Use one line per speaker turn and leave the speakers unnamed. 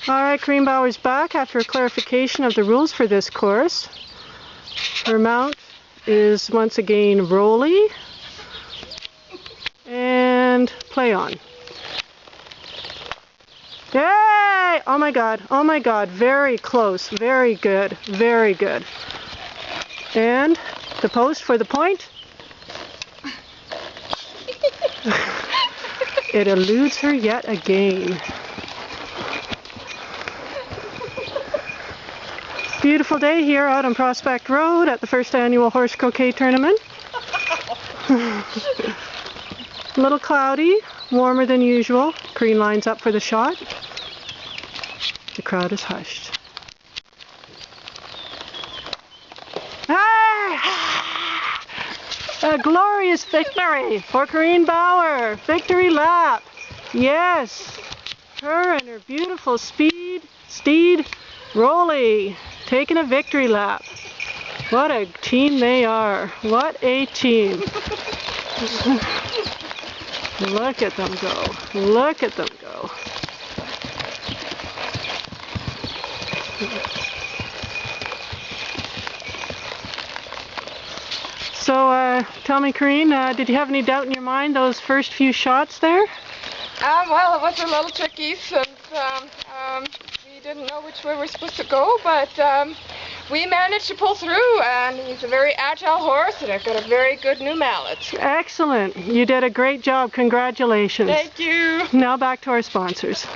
Alright, Corrine Bauer's back after a clarification of the rules for this course. Her mount is once again Rolly and Play On. Yay! Oh my god, very close, very good, very good. And the post for the point. It eludes her yet again. Beautiful day here out on Prospect Road at the first annual horse croquet tournament. A little cloudy, warmer than usual. Corrine lines up for the shot. The crowd is hushed. Ah! A glorious victory for Corrine Bauer. Victory lap. Yes. Her and her beautiful steed, Rolly, taking a victory lap. What a team they are. What a team. Look at them go. Look at them go. So, tell me, Corrine, did you have any doubt in your mind those first few shots there?
Well, it was a little tricky since we didn't know which way we're supposed to go, but we managed to pull through, and he's a very agile horse, and I've got a very good new mallet.
Excellent. You did a great job. Congratulations.
Thank you.
Now back to our sponsors.